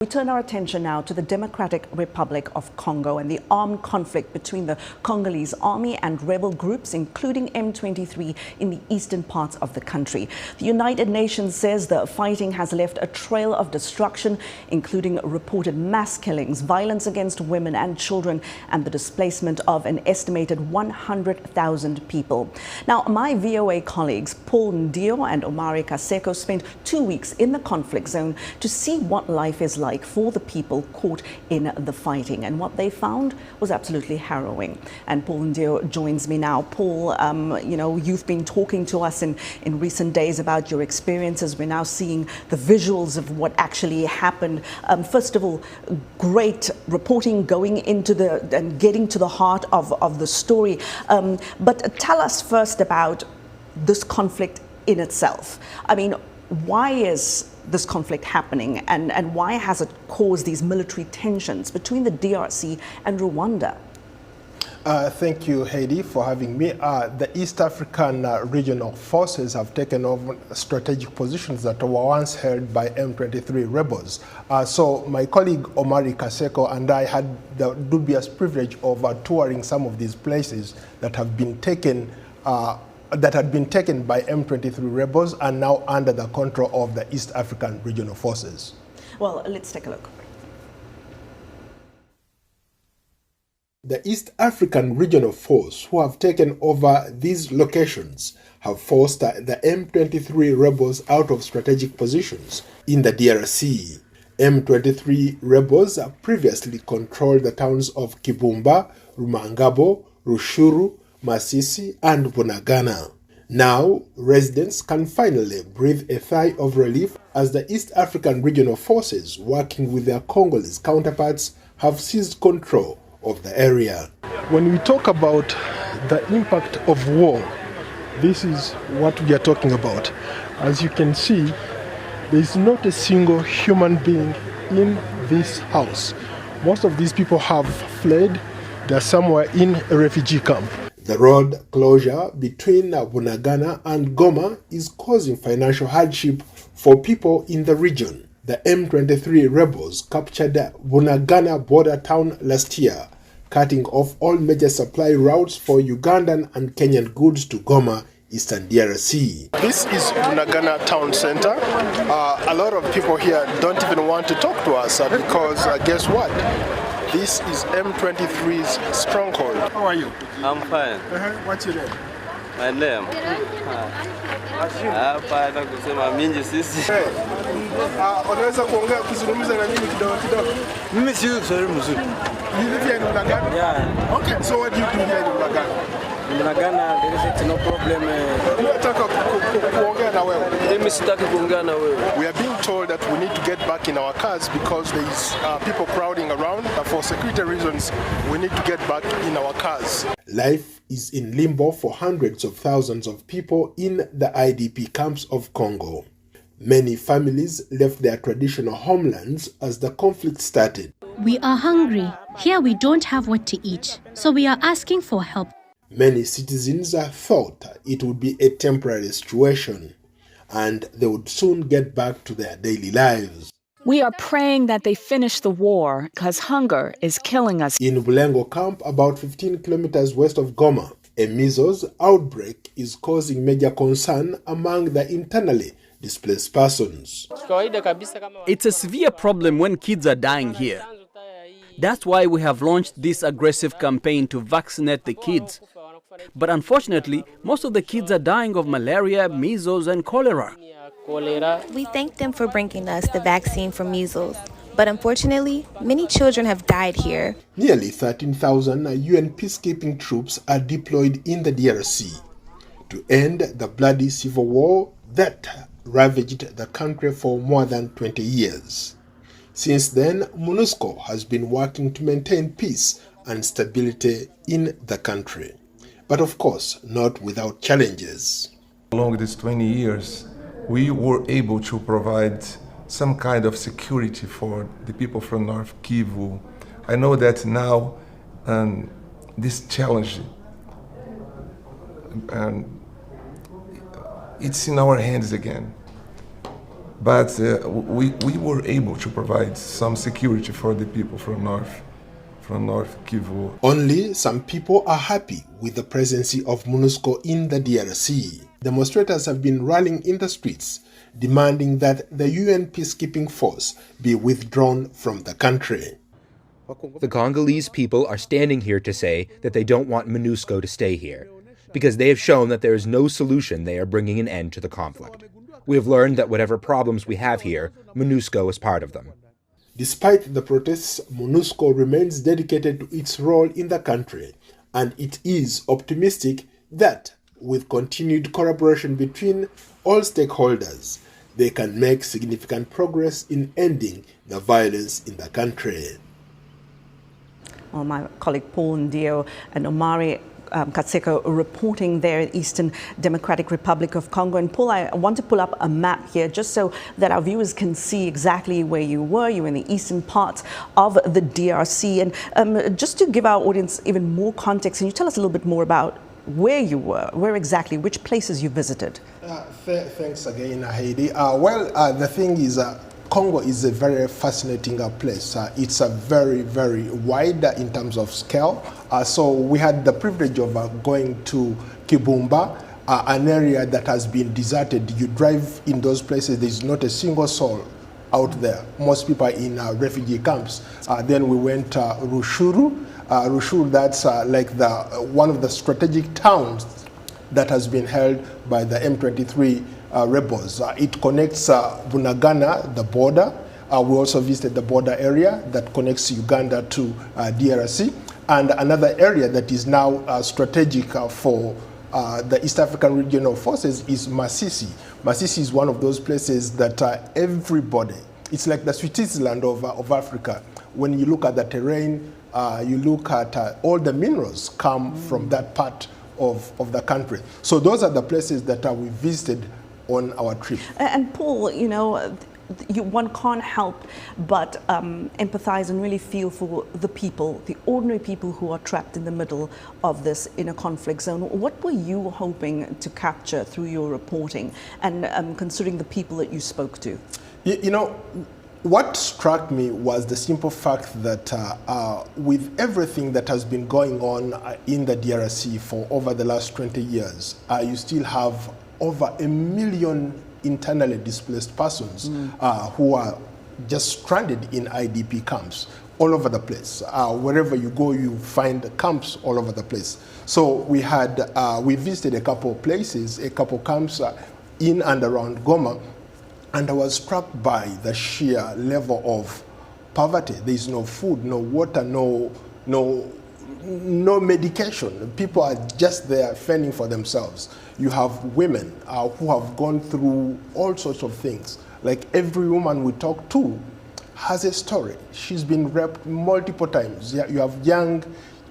We turn our attention now to the Democratic Republic of Congo and the armed conflict between the Congolese army and rebel groups, including M23, in the eastern parts of the country. The United Nations says the fighting has left a trail of destruction, including reported mass killings, violence against women and children, and the displacement of an estimated 100,000 people. Now, my VOA colleagues Paul Ndiho and Omary Kaseko spent 2 weeks in the conflict zone to see what life is like for the people caught in the fighting, and what they found was absolutely harrowing. And Paul Ndiho joins me now. Paul, you've been talking to us in recent days about your experiences. We're now seeing the visuals of what actually happened. First of all, great reporting going into and getting to the heart of the story. But tell us first about this conflict in itself. I mean, why is this conflict happening, and why has it caused these military tensions between the DRC and Rwanda? Thank you, Heidi, for having me. The East African regional forces have taken over strategic positions that were once held by M23 rebels. So my colleague Omary Kaseko and I had the dubious privilege of touring some of these places that have been taken that had been taken by M23 rebels and now under the control of the East African regional forces. Well, let's take a look. The East African regional force who have taken over these locations have forced the M23 rebels out of strategic positions in the DRC. M23 rebels previously controlled the towns of Kibumba, Rumangabo, Rushuru, Masisi and Bunagana. Now, residents can finally breathe a sigh of relief as the East African regional forces, working with their Congolese counterparts, have seized control of the area. When we talk about the impact of war, this is what we are talking about. As you can see, there is not a single human being in this house. Most of these people have fled. They are somewhere in a refugee camp. The road closure between Bunagana and Goma is causing financial hardship for people in the region. The M23 rebels captured Bunagana border town last year, cutting off all major supply routes for Ugandan and Kenyan goods to Goma, Eastern DRC. This is Bunagana town center. A lot of people here don't even want to talk to us because guess what? This is M23's stronghold. How are you? I'm fine. What's your name? My name? Hapana kusema mingi sisi. Unaweza kuongea kuzungumza na mimi kidogo kidogo? Mimi si msori mzuri. You live here in Bunagana? Yeah. Okay, so what do you do here in Bunagana? Bunagana, there is no problem. Unataka kuongea na wewe? Mimi sitaki kuongea na wewe. We are being told that we need to get back in our cars because there is people crowding around. For security reasons, we need to get back in our cars. Life is in limbo for hundreds of thousands of people in the IDP camps of Congo. Many families left their traditional homelands as the conflict started. We are hungry. Here we don't have what to eat, so we are asking for help. Many citizens thought it would be a temporary situation and they would soon get back to their daily lives. We are praying that they finish the war because hunger is killing us. In Bulengo camp, about 15 kilometers west of Goma, a measles outbreak is causing major concern among the internally displaced persons. It's a severe problem when kids are dying here. That's why we have launched this aggressive campaign to vaccinate the kids. But unfortunately, most of the kids are dying of malaria, measles, and cholera. We thank them for bringing us the vaccine for measles, but unfortunately, many children have died here. Nearly 13,000 UN peacekeeping troops are deployed in the DRC to end the bloody civil war that ravaged the country for more than 20 years. Since then, MONUSCO has been working to maintain peace and stability in the country. But of course, not without challenges. Along these 20 years, we were able to provide some kind of security for the people from North Kivu. I know that now this challenge, it's in our hands again. but we were able to provide some security for the people from North Kivu. Only some people are happy with the presence of MONUSCO in the DRC. Demonstrators have been rallying in the streets, demanding that the UN peacekeeping force be withdrawn from the country. The Congolese people are standing here to say that they don't want MONUSCO to stay here, because they have shown that there is no solution they are bringing an end to the conflict. We have learned that whatever problems we have here, MONUSCO is part of them. Despite the protests, MONUSCO remains dedicated to its role in the country, and it is optimistic that with continued collaboration between all stakeholders, they can make significant progress in ending the violence in the country. Well, my colleague Paul Ndiho and Omary Kaseko reporting there in Eastern Democratic Republic of Congo. And Paul, I want to pull up a map here just so that our viewers can see exactly where you were. You were in the eastern part of the DRC. And just to give our audience even more context, can you tell us a little bit more about where you were, where exactly, which places you visited? Thanks again, Heidi. The thing is, Congo is a very fascinating place. It's a very, very wide in terms of scale. So we had the privilege of going to Kibumba, an area that has been deserted. You drive in those places, there's not a single soul out there. Most people are in refugee camps. Then we went to Rushuru. Rushuru, that's like one of the strategic towns that has been held by the M23 Rebels. It connects Bunagana, the border. We also visited the border area that connects Uganda to DRC. And another area that is now strategic for the East African Regional Forces is Masisi. Masisi is one of those places that everybody, it's like the Switzerland of Africa. When you look at the terrain, you look at all the minerals come from that part of the country. So those are the places that we visited on our trip. And Paul, you know, one can't help but empathize and really feel for the people, the ordinary people who are trapped in the middle of this in a conflict zone. What were you hoping to capture through your reporting and considering the people that you spoke to? You know, what struck me was the simple fact that with everything that has been going on in the DRC for over the last 20 years, you still have over 1 million internally displaced persons who are just stranded in IDP camps all over the place. Wherever you go, you find camps all over the place. So we visited a couple of places, a couple of camps in and around Goma, and I was struck by the sheer level of poverty. There is no food, no water, no medication. People are just there fending for themselves. You have women who have gone through all sorts of things. Like every woman we talk to has a story. She's been raped multiple times. You have young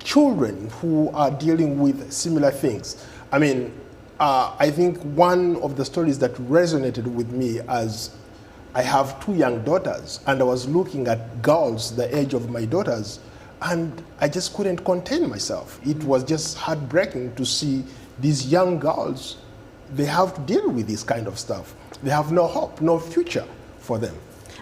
children who are dealing with similar things. I mean, I think one of the stories that resonated with me, as I have 2 young daughters, and I was looking at girls the age of my daughters, and I just couldn't contain myself. It was just heartbreaking to see these young girls. They have to deal with this kind of stuff. They have no hope, no future for them.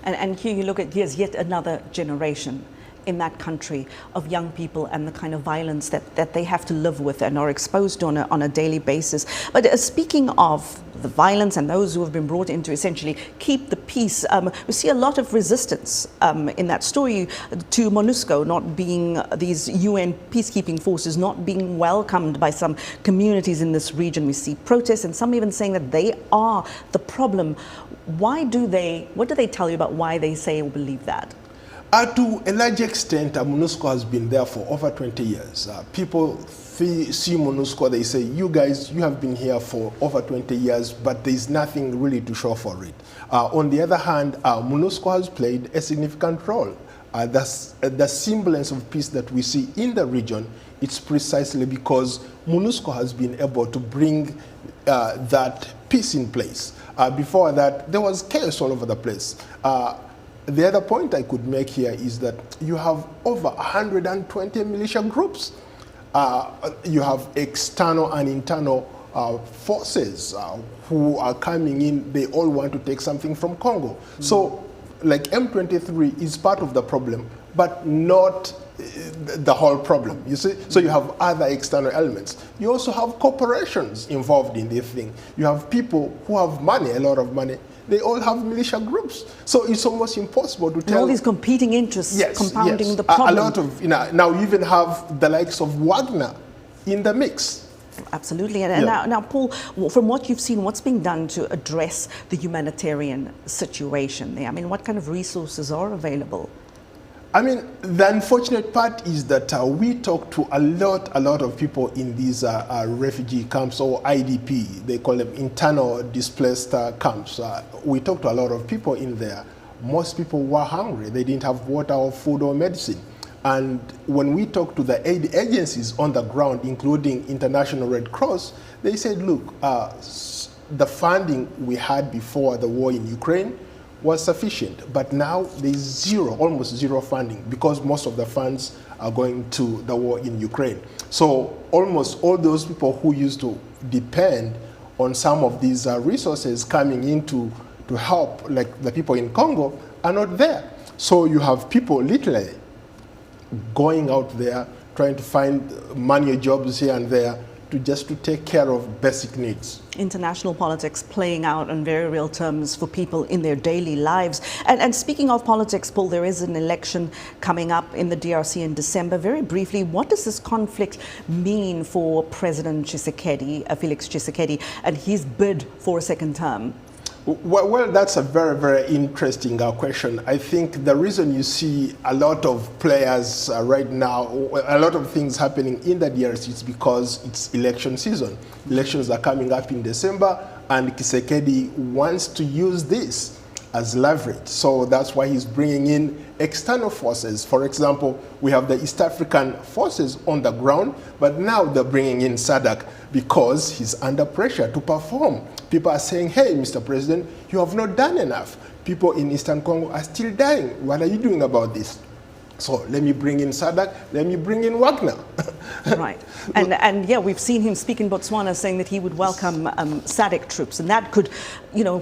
And here you look at, here's yet another generation in that country of young people and the kind of violence that they have to live with and are exposed to on a daily basis. But speaking of the violence and those who have been brought in to essentially keep the peace, we see a lot of resistance in that story to MONUSCO not being, these UN peacekeeping forces not being welcomed by some communities in this region. We see protests and some even saying that they are the problem. What do they tell you about why they say or believe that? To a large extent, MONUSCO has been there for over 20 years. People see MONUSCO, they say, you guys, you have been here for over 20 years, but there's nothing really to show for it. On the other hand, MONUSCO has played a significant role. The semblance of peace that we see in the region, it's precisely because MONUSCO has been able to bring that peace in place. Before that, there was chaos all over the place. The other point I could make here is that you have over 120 militia groups. You have external and internal forces who are coming in, they all want to take something from Congo. So, like M23 is part of the problem, but not the whole problem, you see? So you have other external elements. You also have corporations involved in this thing. You have people who have money, a lot of money. They all have militia groups. So it's almost impossible to tell. And all these competing interests compounding the problem. A lot of, now you even have the likes of Wagner in the mix. Absolutely. And now, Paul, from what you've seen, what's being done to address the humanitarian situation there? I mean, what kind of resources are available? I mean, the unfortunate part is that we talk to a lot of people in these refugee camps, or IDP, they call them internal displaced camps. We talk to a lot of people in there. Most people were hungry. They didn't have water or food or medicine. And when we talk to the aid agencies on the ground, including International Red Cross, they said, look, the funding we had before the war in Ukraine was sufficient, but now there's zero, almost zero funding, because most of the funds are going to the war in Ukraine. So almost all those people who used to depend on some of these resources coming in to help, like the people in Congo, are not there. So you have people literally going out there trying to find manual jobs here and there to take care of basic needs. International politics playing out on very real terms for people in their daily lives. And speaking of politics, Paul, there is an election coming up in the DRC in December. Very briefly, what does this conflict mean for President Tshisekedi, Felix Tshisekedi, and his bid for a second term? Well, that's a very interesting question. I think the reason you see a lot of players right now, a lot of things happening in the DRC is because it's election season. Elections are coming up in December, and Tshisekedi wants to use this as leverage. So that's why he's bringing in external forces. For example, we have the East African forces on the ground, but now they're bringing in SADC because he's under pressure to perform. People are saying, hey, Mr. President, you have not done enough. People in Eastern Congo are still dying. What are you doing about this? So let me bring in SADC, let me bring in Wagner. Right. And yeah, we've seen him speak in Botswana saying that he would welcome SADC troops, and that could,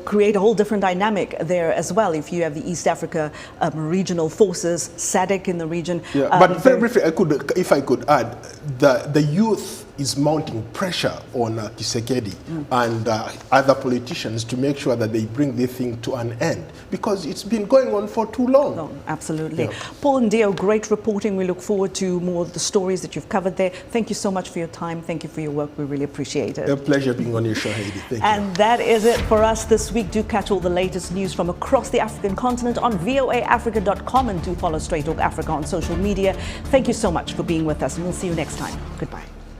create a whole different dynamic there as well. If you have the East Africa regional forces, SADC in the region. Yeah, but very briefly, if I could add, the youth is mounting pressure on Tshisekedi and other politicians to make sure that they bring this thing to an end, because it's been going on for too long. Absolutely. Yeah. Paul and Ndiho, great reporting. We look forward to more of the stories that you've covered there. Thank you so much for your time. Thank you for your work. We really appreciate it. A pleasure being on your show, Heidi. Thank you. And that is it for us this week. Do catch all the latest news from across the African continent on voaafrica.com, and do follow Straight Talk Africa on social media. Thank you so much for being with us, and we'll see you next time. Goodbye.